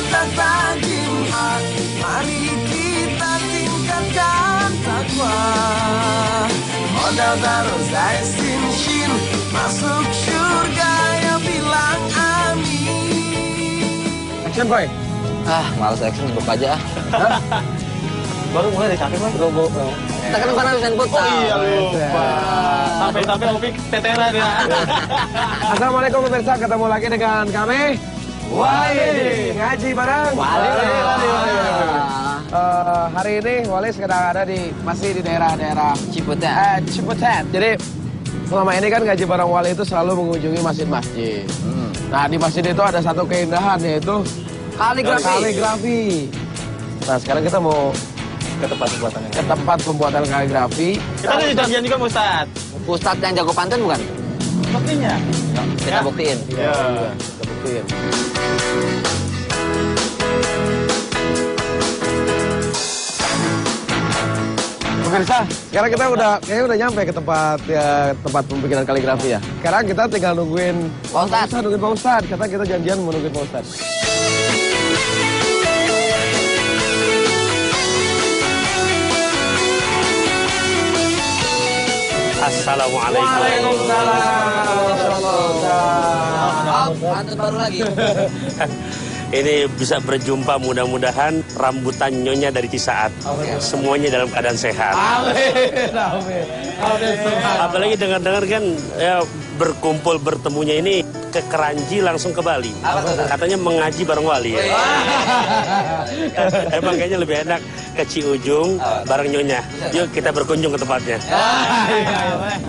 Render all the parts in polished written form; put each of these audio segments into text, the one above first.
batas jihad. Mari kita tingkatkan takwa. Modal taruh zai sin shin, masuk surga ya bilang amin. Action boy. Males action, buka aja. Baru mulai dari capek boy. Kita kan bukan habis futsal. Oh iya lupa. Sampai Opik teteran ya. Assalamualaikum pemirsa, ketemu lagi dengan kami Wali ngaji bareng. Wali. Hari ini Wali sedang ada masih di daerah-daerah Ciputat. Jadi selama ini kan ngaji bareng Wali itu selalu mengunjungi masjid-masjid. Nah di masjid itu ada satu keindahan yaitu kaligrafi. Nah sekarang kita mau ke tempat pembuatan kaligrafi. Kita kan sudah janji kamu Ustaz. Ustadz yang jago pantun bukan? Sepertinya. Kita buktiin. Iya, kita buktiin. Pemirsa, sekarang kita kayaknya udah nyampe ke tempat pembikinan kaligrafi ya. Sekarang kita tinggal nungguin Pak Ustadz. Kata kita janjian menungguin Pak Ustadz. Assalamualaikum. Waalaikumsalam. Pantun baru lagi. Ini bisa berjumpa mudah-mudahan rambutan nyonya dari Cisaat. Semuanya dalam keadaan sehat. Amin. Apalagi dengar-dengar kan ya, bertemunya ini ke Keranji langsung ke Bali. Katanya mengaji bareng Wali. Ya. Emang kayaknya lebih enak ke Ciujung bareng nyonya. Yuk kita berkunjung ke tempatnya.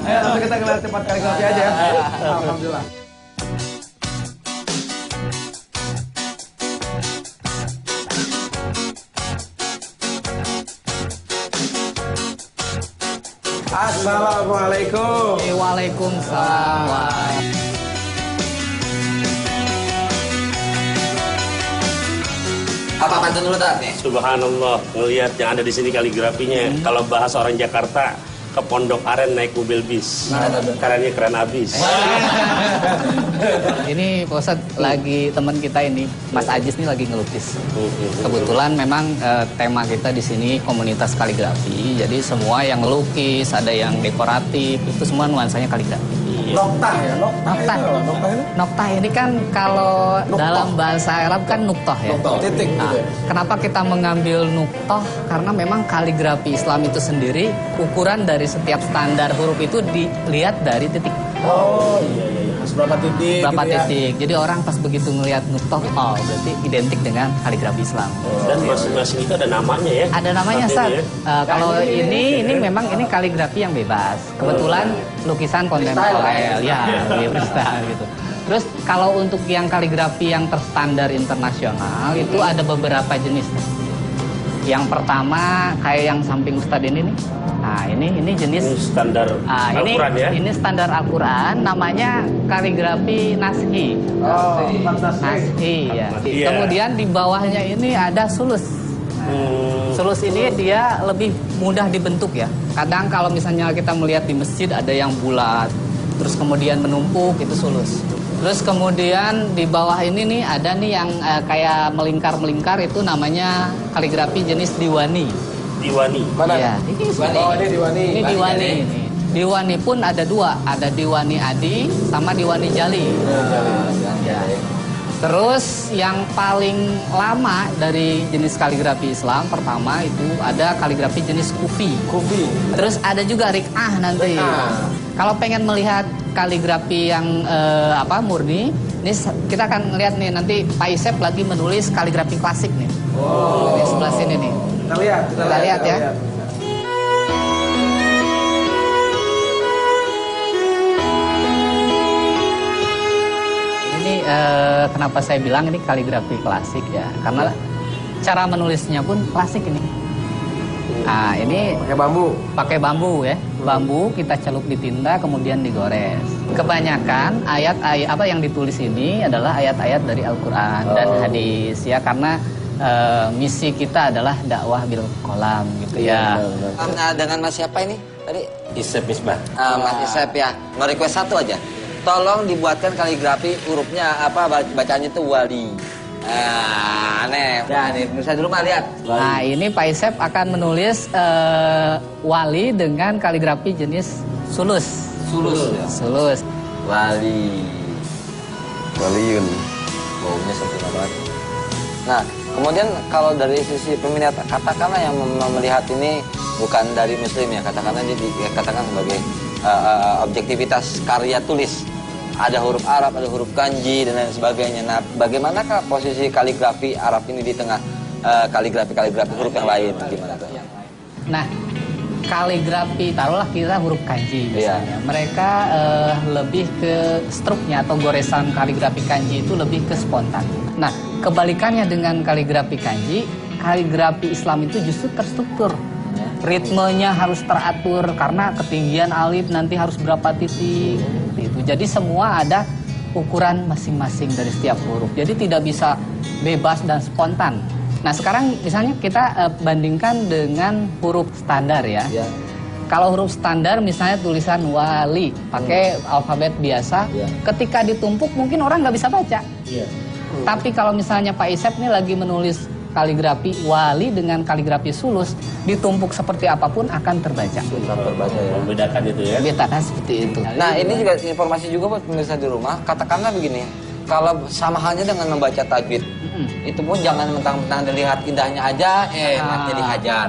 Ayo langsung kita ke tempat kaligrafi aja ya. Alhamdulillah. Assalamualaikum. Waalaikumsalam. Apa pantun dulu nih? Subhanallah, ngelihat yang ada di sini kaligrafinya. Kalau bahas orang Jakarta, ke Pondok Aren naik mobil bis. Karenanya keren abis. Ini Pak Ustadz lagi teman kita ini, Mas Ajis nih lagi ngelukis. Kebetulan memang tema kita di sini komunitas kaligrafi. Jadi semua yang ngelukis, ada yang dekoratif, itu semua nuansanya kaligrafi. Noktah ya, Noktah ini kan kalau dalam bahasa Arab kan nuktoh ya. Titik gitu ya. Kenapa kita mengambil nuktoh? Karena memang kaligrafi Islam itu sendiri ukuran dari setiap standar huruf itu dilihat dari titik. Oh iya. Berapa titik? Berapa gitu titik. Jadi orang pas begitu ngelihat nuktoh, berarti identik dengan kaligrafi Islam. Dan masing-masing itu ada namanya ya? Ada namanya, Ustaz. Ya? Kalau ini memang ini kaligrafi yang bebas. Kebetulan lukisan kontemporer, ya, freestyle gitu. Terus kalau untuk yang kaligrafi yang terstandar internasional itu ada beberapa jenis. Yang pertama kayak yang samping Ustadz ini nih. Nah, ini jenis standar Al-Quran ya? Ini standar Al-Quran, namanya kaligrafi naskhi. Naskhi ya. Iya. Kemudian di bawahnya ini ada sulus. Sulus ini dia lebih mudah dibentuk ya. Kadang kalau misalnya kita melihat di masjid ada yang bulat, terus kemudian menumpuk, itu sulus. Terus kemudian di bawah ini nih ada nih yang kayak melingkar-melingkar, itu namanya kaligrafi jenis diwani. Diwani. Mana? Ya, ini diwani. Oh, ini diwani. Ini diwani. Diwani pun ada dua, ada diwani adi sama diwani jali. Ya. Terus yang paling lama dari jenis kaligrafi Islam pertama itu ada kaligrafi jenis kufi. Terus ada juga rik'ah nanti. Kalau pengen melihat kaligrafi yang murni, ini kita akan lihat nih nanti Pak Isep lagi menulis kaligrafi klasik nih. Di sebelah sini nih. Kita lihat ya. Ini kenapa saya bilang ini kaligrafi klasik ya? Karena cara menulisnya pun klasik ini. Nah, ini pakai bambu ya. Bambu kita celup di tinta kemudian digores. Kebanyakan ayat-ayat apa yang ditulis ini adalah ayat-ayat dari Al-Qur'an dan hadis ya, karena misi kita adalah dakwah bil qalam gitu ya. Dengan Mas siapa ini tadi? Isep Misbah. Mas Isep ya. Nge-request satu aja. Tolong dibuatkan kaligrafi hurufnya bacaannya itu wali. Aneh. Ya nih, pemirsa di rumah lihat. Nah, ini Pak Isep akan menulis wali dengan kaligrafi jenis sulus. Sulus ya. Sulus. Wali. Waliun. Baunya sempurna banget. Nah, kemudian kalau dari sisi peminat, katakanlah yang melihat ini bukan dari muslim ya, katakanlah dikatakan sebagai objektivitas karya tulis. Ada huruf Arab, ada huruf kanji, dan lain sebagainya. Nah, bagaimanakah posisi kaligrafi Arab ini di tengah kaligrafi huruf yang lain? Gimana tuh? Nah, kaligrafi, taruhlah kita huruf kanji misalnya. Mereka lebih ke struknya atau goresan kaligrafi kanji itu lebih ke spontan. Nah, kebalikannya dengan kaligrafi kanji, kaligrafi Islam itu justru terstruktur. Ritmenya harus teratur karena ketinggian alif nanti harus berapa titik. Itu. Jadi semua ada ukuran masing-masing dari setiap huruf. Jadi tidak bisa bebas dan spontan. Nah, sekarang misalnya kita bandingkan dengan huruf standar ya. Kalau huruf standar misalnya tulisan wali pakai alfabet biasa, ketika ditumpuk mungkin orang nggak bisa baca. Tapi kalau misalnya Pak Isep nih lagi menulis kaligrafi wali dengan kaligrafi sulus, ditumpuk seperti apapun akan terbaca. Membedakan itu ya. Bedakan seperti itu. Nah, ini juga informasi juga buat pemirsa di rumah. Katakanlah begini, kalau sama halnya dengan membaca tajwid, itu pun jangan mentang-mentang dilihat indahnya aja, matnya dihajar,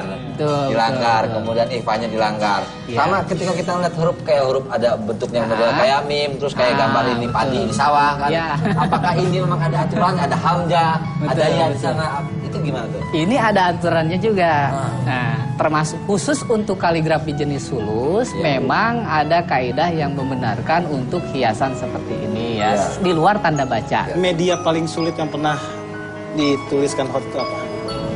dilanggar, kemudian ikhfanya dilanggar. Sama ketika kita melihat huruf, kayak huruf ada bentuknya kayak mim, terus kayak gambar ini padi di sawah kan. Apakah ini memang ada aturan, ada hamzah, ada ya di sana? Itu gimana tuh? Ini ada aturannya juga. Nah, termasuk khusus untuk kaligrafi jenis sulus, memang ada kaidah yang membenarkan untuk hiasan seperti ini ya, di luar tanda baca. Media paling sulit yang pernah dituliskan hot itu apa?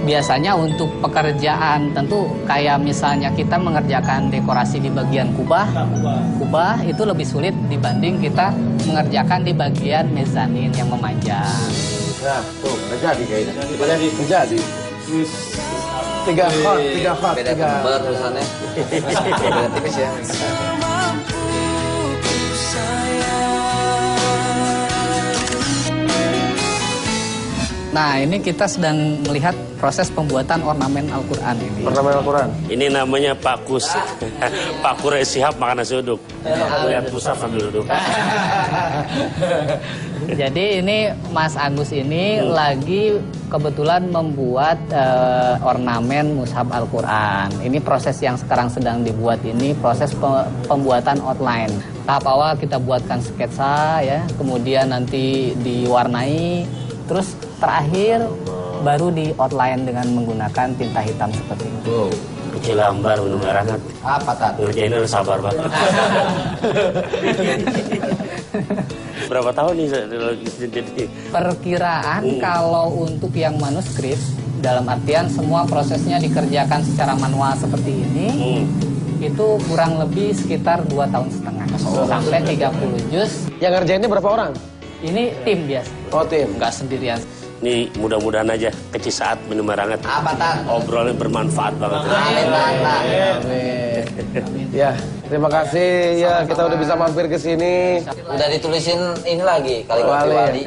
Biasanya untuk pekerjaan tentu kayak misalnya kita mengerjakan dekorasi di bagian kubah itu lebih sulit dibanding kita mengerjakan di bagian mezanin yang memanjang. Nah, tuh, udah jadi kayaknya. Udah jadi. 3 hot. Beda tebal tulisannya. Beda tipis ya. Nah, ini kita sedang melihat proses pembuatan ornamen Al-Quran ini. Ornamen Al-Quran. Ini namanya Pak Kus. Pak Kure Sihab makan nasi uduk. Lihat pusat sambil duduk. Jadi ini Mas Agus ini lagi kebetulan membuat ornamen mushaf Al-Quran. Ini proses yang sekarang sedang dibuat ini, proses pembuatan outline. Tahap awal kita buatkan sketsa ya, kemudian nanti diwarnai, terus terakhir baru di outline dengan menggunakan tinta hitam seperti itu. Kecil lambar minum air hangat. Apa tadi? Ngerjain harus sabar banget. Berapa tahun nih jadi? Perkiraan kalau untuk yang manuskrip, dalam artian semua prosesnya dikerjakan secara manual seperti ini, itu kurang lebih sekitar 2,5 tahun sampai 30 juz. Yang ngerjainnya berapa orang? Ini tim biasa. Oh, tim. Nggak sendirian. Nih mudah-mudahan aja kecil saat minum air hangat. Apa tan? Obrolan bermanfaat banget. Amin. Ya, terima kasih ya, kita udah bisa mampir ke sini. Udah ditulisin ini lagi kaligrafi wali.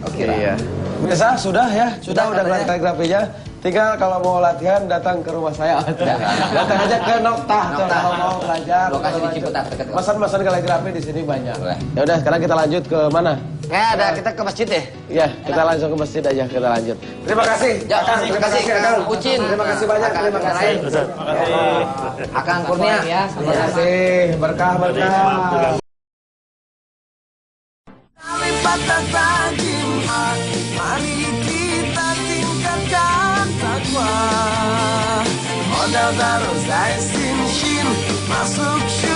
Oke. Iya. Bisa sudah ya, sudah katanya. kaligrafinya. Tinggal kalau mau latihan datang ke rumah saya. Datang aja ke Noktah kalau mau belajar. Lokasi di Ciputat dekat. Pesan-pesan kaligrafi di sini banyak. Ya udah, sekarang kita lanjut ke mana? Ada kita ke masjid deh. Ya, kita langsung ke masjid aja, kita lanjut. Terima kasih. Terima kasih Kang Ucin. Terima kasih banyak, terima kasih. Akang Kurnia. Terima kasih, berkah. Lipat lagi hak, mari kita tingkatkan takwa. Modal taruh zai sin shin, masuk syurga.